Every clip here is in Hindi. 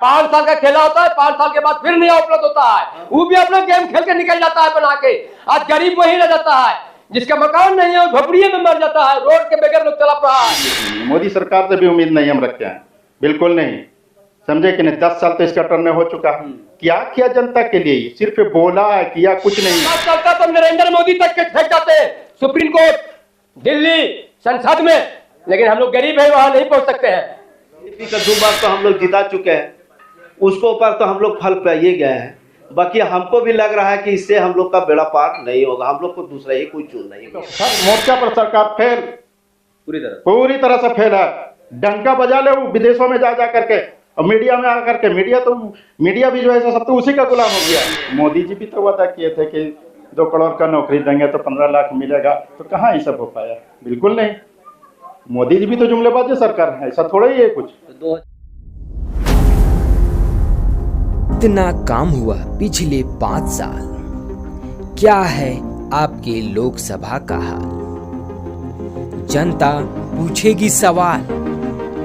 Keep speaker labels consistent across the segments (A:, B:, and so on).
A: 5 साल का खेला होता है, 5 साल के बाद फिर नया उपलब्ध होता है, वो भी अपना गेम खेल के निकल जाता है बना के। आज गरीब वही रह जाता है, जिसका मकान नहीं है वो झोपड़िए में मर जाता है, रोड के बगैर लोग चला पड़ा है।
B: मोदी सरकार से भी उम्मीद नहीं हम रखते हैं, बिल्कुल नहीं, समझे कि नहीं। 10 साल तो इसका टर्न हो चुका है, क्या किया जनता के लिए? सिर्फ बोला है, किया कुछ नहीं।
A: 7 साल का तो नरेंद्र मोदी तक के फेंक जाते हैं सुप्रीम कोर्ट, दिल्ली, संसद में, लेकिन हम लोग गरीब है, वहां नहीं पहुंच सकते हैं।
C: बीजेपी का 2 बार तो हम लोग जिता चुके हैं, उसको ऊपर तो हम लोग फल पाइए गए हैं। बाकी हमको भी लग रहा है कि इससे हम लोग का बेड़ा पार नहीं होगा, हम लोग को दूसरा ही कोई चुन नहीं है।
B: सब मोर्चा पर सरकार फेल, पूरी तरह से फेल है। डंका बजा ले वो विदेशों में जा करके, और मीडिया में आकर के, मीडिया भी जो है सब तो उसी का गुलाम हो गया। मोदी जी भी तो वादा किए थे कि 2 करोड़ का नौकरी देंगे तो 15 लाख मिलेगा, तो कहाँ ये सब हो पाया? बिल्कुल नहीं। मोदी जी भी तो जुमलेबाज सरकार है, ऐसा थोड़ा ही है कुछ।
D: इतना काम हुआ पिछले 5 साल, क्या है आपके लोकसभा का हाल? जनता पूछेगी सवाल,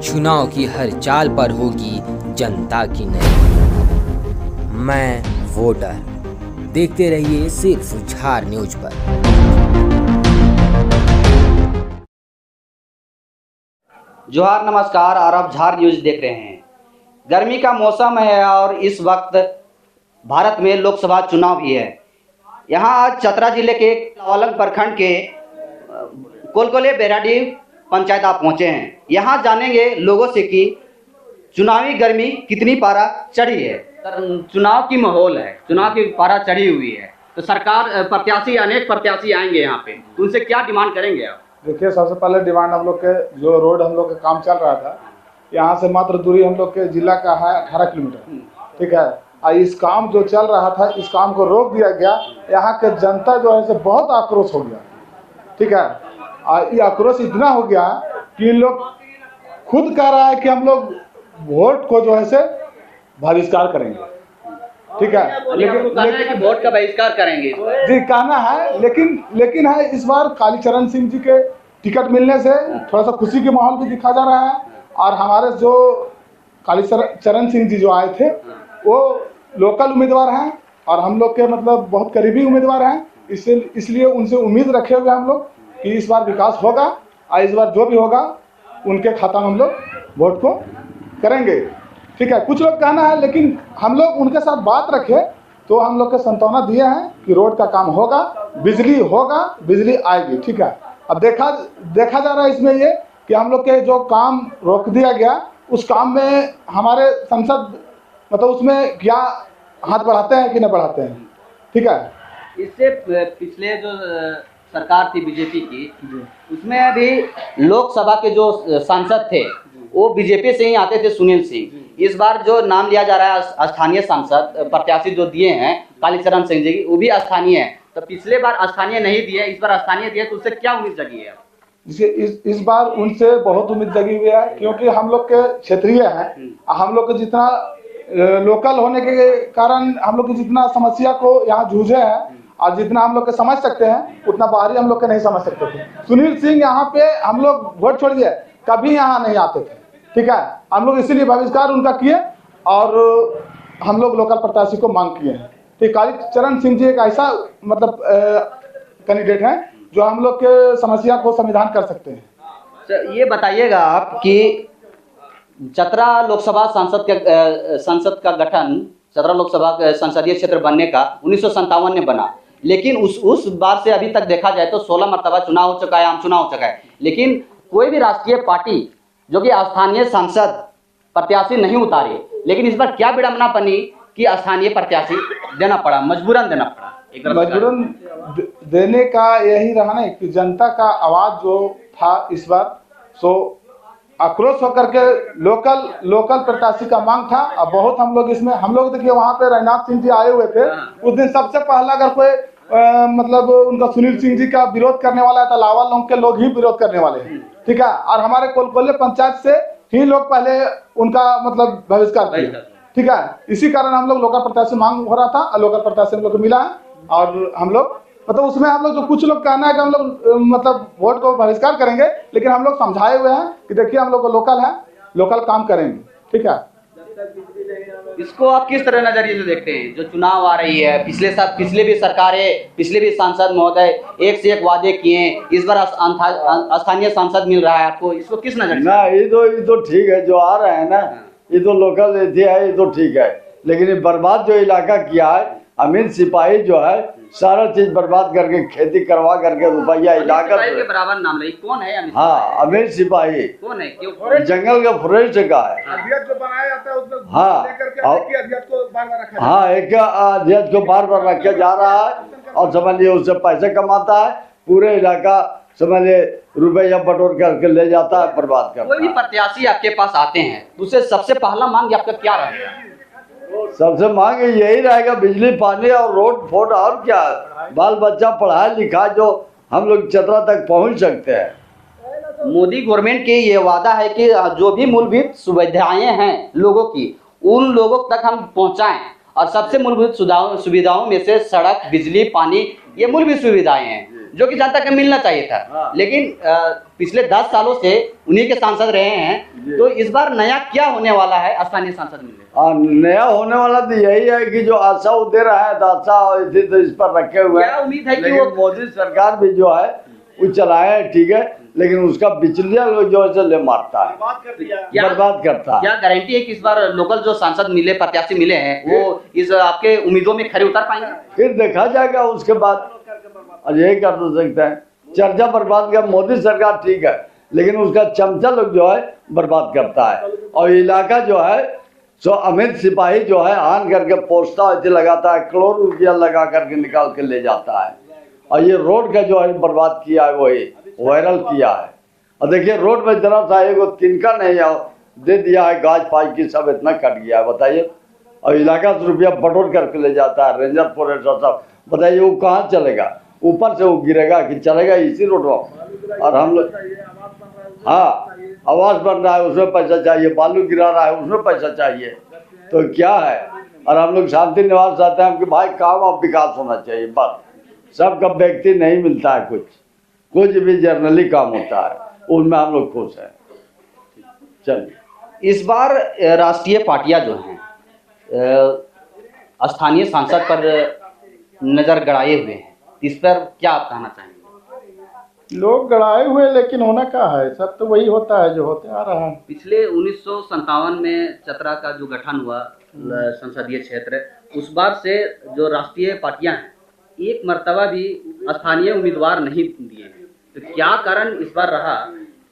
D: चुनाव की हर चाल पर होगी जनता की नजर। मैं वोटर, देखते रहिए सिर्फ झार न्यूज पर।
E: जोहार, नमस्कार, और आप झार न्यूज देख रहे हैं। गर्मी का मौसम है और इस वक्त भारत में लोकसभा चुनाव भी है। यहाँ आज चतरा जिले के लावालंग प्रखंड के कोलकोले बेराडी पंचायत आप पहुँचे हैं। यहाँ जानेंगे लोगों से कि चुनावी गर्मी कितनी पारा चढ़ी है। चुनाव की माहौल है, चुनाव की पारा चढ़ी हुई है, तो सरकार प्रत्याशी, अनेक प्रत्याशी आएंगे यहाँ पे, तो उनसे क्या डिमांड करेंगे आप?
F: देखिए, सबसे पहले डिमांड हम लोग के जो रोड हम लोग का काम चल रहा था, यहाँ से मात्र दूरी हम लोग के जिला का है 18 किलोमीटर, ठीक है। और इस काम जो चल रहा था, इस काम को रोक दिया गया। यहाँ के जनता जो है से बहुत आक्रोश हो गया, ठीक है। और ये आक्रोश इतना हो गया कि इन लोग खुद कह रहा है कि हम लोग वोट को जो है से बहिष्कार करेंगे, ठीक है।
E: लेकिन वोट का बहिष्कार करेंगे
F: जी, कहना है, लेकिन है इस बार कालीचरण सिंह जी के टिकट मिलने से थोड़ा सा खुशी के माहौल भी दिखा जा रहा है। और हमारे जो कालीचरण सिंह जी जो आए थे वो लोकल उम्मीदवार हैं और हम लोग के मतलब बहुत करीबी उम्मीदवार हैं, इसलिए उनसे उम्मीद रखे हुए हम लोग कि इस बार विकास होगा और इस बार जो भी होगा उनके खाता में हम लोग वोट को करेंगे, ठीक है। कुछ लोग कहना है, लेकिन हम लोग उनके साथ बात रखे तो हम लोग के संतावना दिए हैं कि रोड का काम होगा, बिजली होगा, बिजली आएगी, ठीक है। अब देखा जा रहा है इसमें ये कि हम लोग के जो काम रोक दिया गया, उस काम में हमारे सांसद मतलब उसमें क्या हाथ बढ़ाते हैं कि नहीं बढ़ाते हैं, ठीक है।
E: इससे पिछले जो सरकार थी बीजेपी की, उसमें भी लोकसभा के जो सांसद थे वो बीजेपी से ही आते थे, सुनील सिंह। इस बार जो नाम लिया जा रहा है स्थानीय सांसद प्रत्याशी जो दिए हैं कालीचरण सिंह जी, वो भी स्थानीय है। तो पिछले बार स्थानीय नहीं दिए, इस बार स्थानीय दिए, तो उससे क्या उम्मीद जगी है?
F: इस बार उनसे बहुत उम्मीद जगी हुई है, क्योंकि हम लोग के क्षेत्रीय हैं। हम लोग के जितना लोकल होने के कारण हम लोग की जितना समस्या को यहाँ जूझे हैं और जितना हम लोग के समझ सकते हैं, उतना बाहरी हम लोग के नहीं समझ सकते थे। सुनील सिंह यहाँ पे हम लोग वोट छोड़िए कभी यहाँ नहीं आते थे, ठीक है। हम लोग इसीलिए बहिष्कार उनका किए और हम लोग लोकल प्रत्याशी को मांग किए हैं। ठीक, कालीचरण सिंह जी एक ऐसा मतलब कैंडिडेट हैं जो हम लोग के समस्या को समाधान कर सकते हैं।
E: तो ये बताइएगा आप कि चतरा लोकसभा संसद का गठन, चतरा लोकसभा संसदीय क्षेत्र बनने का 1957 में बना, लेकिन उस बार से अभी तक देखा जाए तो 16 मरतबा चुनाव हो चुका है, आम चुनाव हो चुका है, लेकिन कोई भी राष्ट्रीय पार्टी जो कि स्थानीय सांसद प्रत्याशी नहीं उतारे। लेकिन इस बार क्या विडंबना बनी कि स्थानीय प्रत्याशी देना पड़ा, मजबूरन देना पड़ा।
F: मजबूरन देने का यही रहा ना कि जनता का आवाज जो था इस बार, सो आक्रोश होकर के लोकल प्रत्याशी का मांग था। अब बहुत हम लोग देखिए वहाँ पे राजनाथ सिंह जी आए हुए थे उस दिन। सबसे पहला अगर कोई मतलब उनका सुनील सिंह जी का विरोध करने वाला है तो लावालौंग के लोग ही विरोध करने वाले हैं, ठीक है। और हमारे कोलकोले पंचायत से ही लोग पहले उनका मतलब बहिष्कार किए, ठीक है। इसी कारण हम लोग लोकल प्रत्याशी मांग हो रहा था और लोकल प्रत्याशी हम लोग को मिला है। और हम लोग मतलब उसमें हम लोग जो कुछ लोग कहना है कि हम लोग मतलब वोट को बहिष्कार करेंगे, लेकिन हम लोग समझाए हुए हैं कि देखिए हम लोग को लोकल है, लोकल काम करेंगे, ठीक है।
E: इसको आप किस तरह नजरिए से देखते हैं? जो चुनाव आ रही है, पिछले भी सरकारें, पिछले भी सांसद महोदय एक से एक वादे किए, इस बार स्थानीय सांसद मिल रहा है आपको, इसको किस नजरिए से?
G: ना ये तो ठीक है, जो आ रहे हैं ना ये तो लोकल एरिया है, ये तो ठीक है, लेकिन ये बर्बाद जो इलाका किया है, अमीन सिपाही जो है सारा चीज बर्बाद करके खेती करवा करके रुपया इलाका
E: के बराबर नाम ले, कौन है अमीन?
G: हाँ, अमीन सिपाही
E: कौन है? क्यों?
G: जंगल का फॉरेस्ट का है।
F: अध्यक्ष जो बनाया जाता है उसमें
G: हाँ,
F: अध्यक्ष को बार-बार रखा
G: हाँ, एक अध्यक्ष को बार बार रखा जा रहा है और समझिए उससे पैसे कमाता है, पूरे इलाका समझिए रुपया बटोर करके ले जाता है, बर्बाद करता
E: कोई भी
G: है।
E: प्रत्याशी आपके पास आते हैं उससे सबसे पहला मांग आपका क्या रहेगा?
G: सबसे मांग यही रहेगा, बिजली पानी और रोड फोड, और क्या, बाल बच्चा पढ़ाई लिखा जो हम लोग चतरा तक पहुंच सकते हैं।
E: मोदी गवर्नमेंट के ये वादा है कि जो भी मूलभूत सुविधाएं हैं लोगों की, उन लोगों तक हम पहुंचाएं, और सबसे मूलभूत सुविधाओं में से सड़क, बिजली, पानी, ये मूलभूत सुविधाएं हैं जो कि जनता को मिलना चाहिए था। लेकिन पिछले 10 सालों से उन्हीं के सांसद रहे हैं, तो इस बार नया क्या होने वाला है स्थानीय सांसद मिले?
G: नया होने वाला तो यही है कि जो आशा वो दे रहा है, आशा तो इस पर रखे हुए
E: क्या उम्मीद है कि
G: लेकिन मोदी सरकार भी जो है वो चलाए, ठीक है, लेकिन उसका बिचलिया लोग जो है ले मारता है, बर्बाद करता है।
E: क्या गारंटी है कि इस बार लोकल जो सांसद मिले, प्रत्याशी मिले हैं, वो इस आपके उम्मीदों में खरे उतर पाएंगे?
G: फिर देखा जाएगा उसके बाद, और यही कर तो सकते हैं। चर्चा बर्बाद का मोदी सरकार ठीक है, लेकिन उसका चमचा लोग जो है बर्बाद करता है, और इलाका जो है सो अमित सिपाही जो है आन करके पोस्टा ऐसे लगाता है, करोड़ रुपया लगा करके निकाल के ले जाता है, और ये रोड का जो है बर्बाद किया है, वही वायरल किया है। और देखिए रोड में जरा सा एगो तिनका नहीं है, दे दिया है, गाज पाइप की सब इतना कट गया है, बताइए, और इलाका से रुपया बटोर करके ले जाता है, रेंजर फॉरेस्ट सब, बताइए वो कहाँ चलेगा? ऊपर से वो गिरेगा कि चलेगा इसी रोड पर? और हम लोग, हाँ, आवास बन रहा है उसमें पैसा चाहिए, बालू गिरा रहा है उसमें पैसा चाहिए, तो क्या है? और हम लोग शांति निवास चाहते हैं कि भाई काम और विकास होना चाहिए, बस। सबका व्यक्ति नहीं मिलता है, कुछ भी जर्नली काम होता है, उनमें हम लोग खुश हैं। चलिए,
E: इस बार राष्ट्रीय पार्टियां जो हैं स्थानीय सांसद पर नजर गड़ाए हुए हैं, इस पर क्या आप कहना चाहेंगे?
B: लोग गड़ाए हुए, लेकिन होना क्या है, सब तो वही होता है जो होते आ रहा है।
E: पिछले 1957 में चतरा का जो गठन हुआ संसदीय क्षेत्र, उस बार से जो राष्ट्रीय पार्टियां हैं एक मर्तबा भी स्थानीय उम्मीदवार नहीं दिए हैं, तो क्या कारण इस बार रहा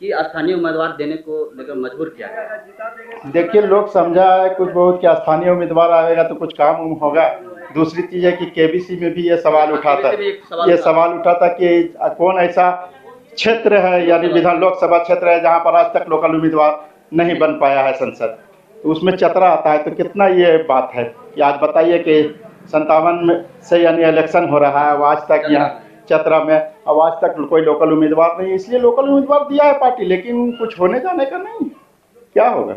E: कि स्थानीय उम्मीदवार देने को लेकर मजबूर किया गया?
B: देखिए, लोग समझा है कुछ बहुत कि स्थानीय उम्मीदवार आएगा तो कुछ काम होगा। दूसरी चीज है कि केबीसी में भी ये सवाल उठाता कि कौन ऐसा क्षेत्र है, यानी विधान लोकसभा क्षेत्र है जहां पर आज तक लोकल उम्मीदवार नहीं बन पाया है संसद, तो उसमें चतरा आता है। तो कितना ये बात है कि आज बताइए कि 57 में से यानी इलेक्शन हो रहा है, अब आज तक यहाँ चतरा में अब आज तक कोई लोकल उम्मीदवार नहीं, इसलिए लोकल उम्मीदवार दिया है पार्टी, लेकिन कुछ होने जाने का नहीं। क्या होगा?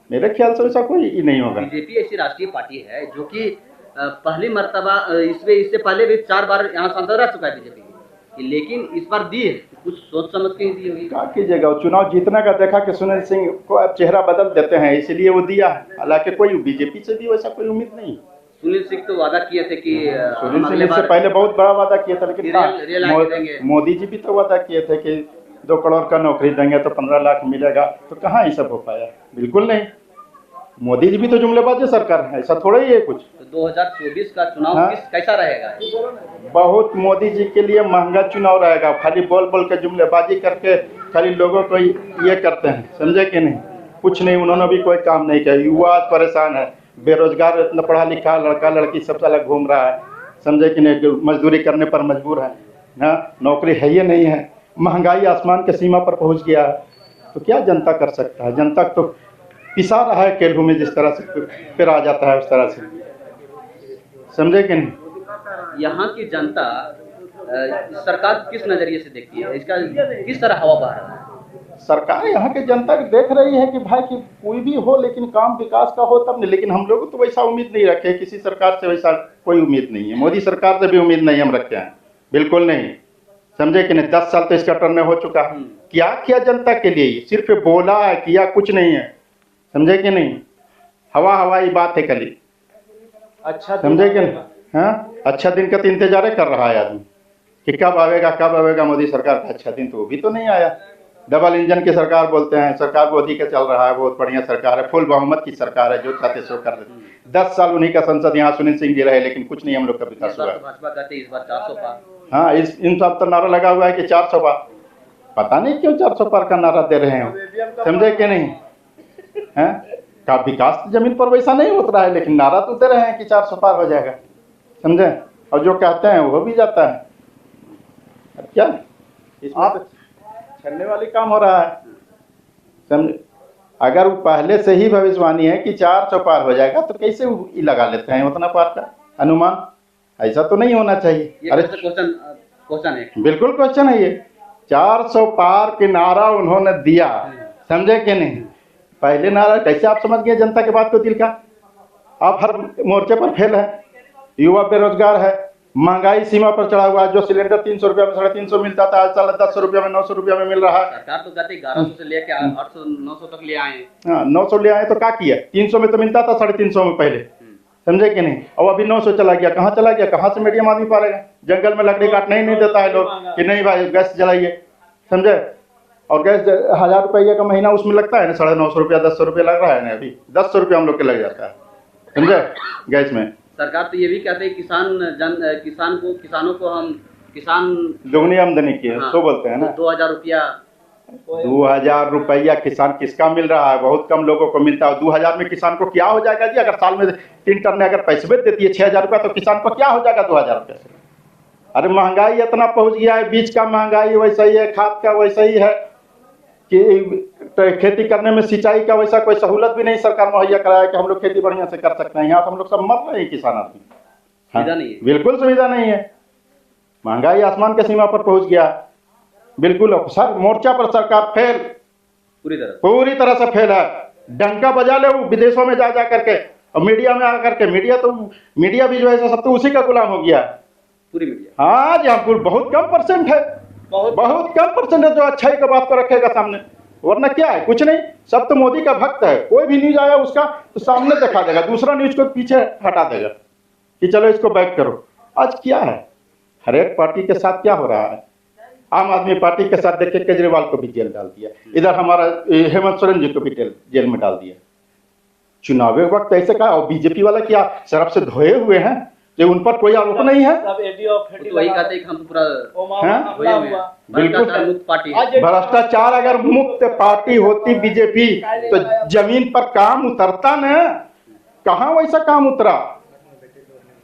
B: मेरे ख्याल से ऐसा कोई ही नहीं होगा।
E: बीजेपी ऐसी राष्ट्रीय पार्टी है जो कि पहली मर्तबा इससे पहले भी 4 बार यहाँ सांसद रह चुका है बीजेपी, लेकिन इस बार दी है, कुछ सोच समझ के ही दी होगी।
B: क्या कीजिएगा, चुनाव जीतने का देखा कि सुनील सिंह को अब चेहरा बदल देते हैं, इसलिए वो दिया है। हालांकि कोई बीजेपी से भी वैसा कोई उम्मीद नहीं।
E: सुनील सिंह तो वादा किए थे कि
B: सुनील सिंह से पहले बहुत बड़ा वादा किया था, लेकिन मोदी जी भी तो वादा किए थे कि 2 करोड़ का नौकरी देंगे तो 15 लाख मिलेगा, तो कहाँ ये सब हो पाया? बिल्कुल नहीं। मोदी जी भी तो जुमलेबाजी सरकार है, ऐसा थोड़ा ही है कुछ।
E: तो 2024 का चुनाव कैसा रहेगा?
B: बहुत मोदी जी के लिए महंगा चुनाव रहेगा। खाली बोल बोल के जुमलेबाजी करके खाली लोगों को ये करते हैं, समझे कि नहीं? कुछ नहीं, उन्होंने भी कोई काम नहीं किया। युवा आज परेशान है, बेरोजगार, इतना पढ़ा लिखा लड़का लड़की सब अलग घूम रहा है, समझे कि नहीं? मजदूरी करने पर मजबूर है, हाँ, नौकरी है ही नहीं है, महंगाई आसमान के सीमा पर पहुंच गया है, तो क्या जनता कर सकता है? जनता तो पिसा रहा है केलू में, जिस तरह से फिर आ जाता है उस तरह से, समझे कि नहीं?
E: यहाँ की जनता सरकार किस नजरिए से देखती है, इसका किस तरह हवा बह रहा है?
B: सरकार यहाँ के जनता देख रही है कि भाई कि कोई भी हो, लेकिन काम विकास का हो तब नहीं। लेकिन हम लोग तो वैसा उम्मीद नहीं रखे, किसी सरकार से वैसा कोई उम्मीद नहीं है। मोदी सरकार से भी उम्मीद नहीं हम रखते हैं, बिल्कुल नहीं, समझे कि नहीं? 10 साल तो इसका टर्न हो चुका है। क्या किया जनता के लिए? सिर्फ बोला है, किया कुछ नहीं है, समझे कि नहीं? हवाई बात है कली।
A: अच्छा
B: समझे कि नहीं? हाँ, अच्छा दिन का तो इंतजार कर रहा है आदमी कि कब आवेगा मोदी सरकार का अच्छा दिन, तो वो भी तो नहीं आया। डबल इंजन की सरकार बोलते हैं, सरकार मोदी का चल रहा है, बहुत बढ़िया सरकार है, फुल बहुमत की सरकार है, जो चाहते सो कर देते। 10 साल उन्हीं का संसद यहाँ सुनील सिंह जी रहे, लेकिन कुछ नहीं हम लोग का विकास हुआ।
E: भाजपा कहते इस बार 400 पार।
B: हाँ, इन सब तो नारा लगा हुआ है कि 400 पार, पता नहीं क्यों 400 पार का नारा दे रहे हैं, समझे कि नहीं है? का विकास जमीन पर वैसा नहीं होता है, लेकिन नारा तो दे रहे हैं कि 400 पार हो जाएगा, समझे? और जो कहते हैं वो भी जाता है। अब क्या इसमें छलने वाली काम हो रहा है, समझे? अगर वो पहले से ही भविष्यवाणी है कि 400 पार हो जाएगा, तो कैसे वो लगा लेते हैं उतना पार का अनुमान? ऐसा तो नहीं होना चाहिए। अरे
E: क्वेश्चन है,
B: बिल्कुल क्वेश्चन है ये। 400 पार के नारा उन्होंने दिया, समझे कि नहीं? पहले नारा कैसे आप समझ गए जनता के बात को दिल का? आप हर मोर्चे पर फेल है, युवा बेरोजगार है, महंगाई सीमा पर चढ़ा हुआ है। जो सिलेंडर 300 रुपया में 350 मिलता था, आज साल 10 रुपया में 900 रुपया में मिल रहा है।
E: सरकार तो कहते 1100 से लेके 800 900 तक ले आए।
B: हाँ, 900 ले आए तो क्या किया? 300 में तो मिलता था, 350 में पहले, समझे कि नहीं? और अभी 900 चला गया। कहाँ चला गया? कहाँ से मीडियम आदमी पालेगा? जंगल में लकड़ी काटने ही नहीं देता है लोग कि नहीं भाई गैस जलाइए, समझे? और गैस 1000 रुपये का महीना उसमें लगता है ना, 950 रुपया 10 रुपया लग रहा है ना, अभी 10 रुपया हम लोग के लग जाता है, समझे? गैस में
E: सरकार तो ये भी कहते हैं किसानों को हम किसान
B: दुगनी आमदनी की है,
E: हाँ,
B: तो बोलते हैं ना।
E: 2000 रुपया
B: 2000 रुपया किसान किसका मिल रहा है? बहुत कम लोगों को मिलता है। 2000 में किसान को क्या हो जाएगा जी? अगर साल में 3 टन अगर पैसे बेच देती है 6000 रुपया, तो किसान को क्या हो जाएगा 2000 रुपये से? अरे महंगाई इतना पहुंच गया है, बीज का महंगाई वैसा ही है, खाद का वैसा ही है कि खेती करने में सिंचाई का वैसा कोई सहूलत भी नहीं सरकार मुहैया कराया कि हम लोग खेती बढ़िया से कर सकते हैं। यहाँ तो हम लोग सब मर रहे हैं किसान आदमी।
E: सुविधा नहीं है,
B: बिल्कुल सुविधा नहीं है। महंगाई आसमान के सीमा पर पहुंच गया, बिल्कुल। सर मोर्चा पर सरकार फेल, पूरी तरह से फेल है। डंका बजा ले वो विदेशों में जा करके, और मीडिया में आकर के, मीडिया भी जो है सब तो उसी का गुलाम हो गया
E: पूरी मीडिया।
B: हाँ जी, हम बहुत कम परसेंट है, बहुत कम परसेंट है जो अच्छाई का बात को रखेगा सामने, वरना क्या है? कुछ नहीं। सब तो मोदी का भक्त है। कोई भी न्यूज आया उसका तो सामने दिखा देगा, दूसरा न्यूज को पीछे हटा देगा कि चलो इसको बैक करो। आज क्या है, हर एक पार्टी के साथ क्या हो रहा है? आम आदमी पार्टी के साथ देखिए केजरीवाल को भी जेल डाल दिया, इधर हमारा हेमंत सोरेन जी को भी जेल में डाल दिया। चुनाव वक्त ऐसे कहा, और बीजेपी वाला क्या शराब से धोए हुए हैं, जो उन पर कोई आरोप नहीं है।
E: तो वही कहते हैं कि हम पूरा
B: बिल्कुल
E: पार्टी।
B: भ्रष्टाचार अगर मुक्त पार्टी होती बीजेपी, तो जमीन पर काम उतरता न। कहाँ वैसा काम उतरा,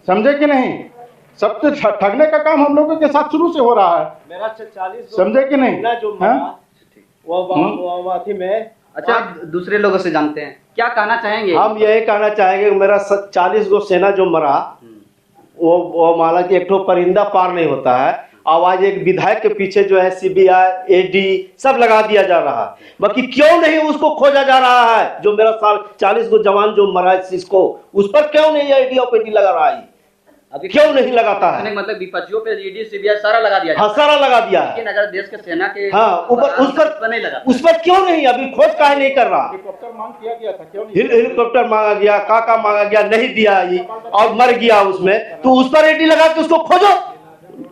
B: समझे कि नहीं? सबसे ठगने का काम हम लोगों के साथ शुरू से हो रहा है,
C: मेरा 40
B: समझे कि नहीं?
E: अच्छा, दूसरे लोगों से जानते हैं, क्या कहना चाहेंगे?
C: हम यही कहना चाहेंगे, मेरा 40 गो सेना जो मरा, वो माला कि एक ठो परिंदा पार नहीं होता है। आवाज एक विधायक के पीछे जो है सीबीआई एडी सब लगा दिया जा रहा है, बाकी क्यों नहीं उसको खोजा जा रहा है? जो मेरा 40 गो जवान जो मरा इसको, उस पर क्यों नहीं एडी और पेडी लगा रहा है?
E: अभी
C: क्यों नहीं लगाता है?
E: मतलब विपक्षियों पे ईडी सीबीआई सारा लगा दिया।
C: हाँ, सारा लगा दिया है,
E: लेकिन अगर देश के सेना के
C: हाँ उस पर
E: नहीं लगा,
C: उस पर क्यों नहीं अभी खोज काहे नहीं कर रहा?
B: हेलीकॉप्टर मांग किया गया था, क्यों नहीं?
C: हेलीकॉप्टर मांगा गया, काका मांगा गया, नहीं दिया और मर गया उसमें, तो उस पर एडी लगा के उसको खोजो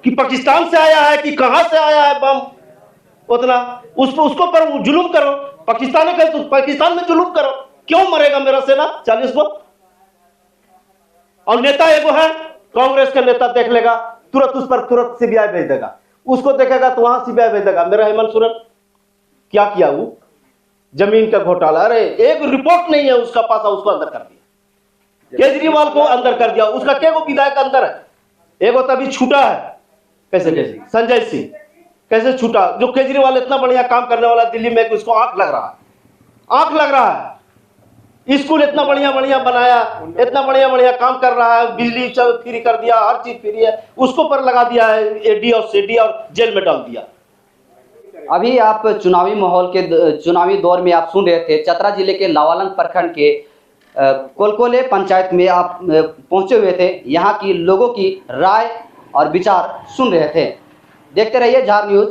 C: कि पाकिस्तान से आया है कि कहां से आया है बम, उतना उसको पर जुलूम करो। पाकिस्तान का तो पाकिस्तान में जुलूम करो। क्यों मरेगा मेरा सेना 40 को? और नेता एगो है कांग्रेस का नेता, देख लेगा तुरंत उस पर तुरंत सीबीआई भेज देगा, उसको देखेगा तो वहां सीबीआई भेज देगा। मेरा हेमंत सोरेन क्या किया? वो जमीन का घोटाला, अरे एक रिपोर्ट नहीं है उसका पास, उसको अंदर कर दिया। केजरीवाल को अंदर कर दिया, उसका क्या वो विधायक अंदर है, एगो तभी छूटा है। कैसे संजय सिंह कैसे छूटा? जो केजरीवाल इतना बढ़िया काम करने वाला दिल्ली में, उसको आंख लग रहा है, आंख लग रहा है। स्कूल इतना बढ़िया बनाया, इतना बढ़िया काम कर रहा है, बिजली फ्री कर दिया, हर चीज फ्री है, उसको पर लगा दिया है एडी और सीडी और जेल में डाल दिया।
E: अभी आप चुनावी माहौल के चुनावी दौर में आप सुन रहे थे, चतरा जिले के लावालंग प्रखंड के कोलकोले पंचायत में आप पहुंचे हुए थे। यहाँ की लोगों की राय और विचार सुन रहे थे। देखते रहिए झार न्यूज।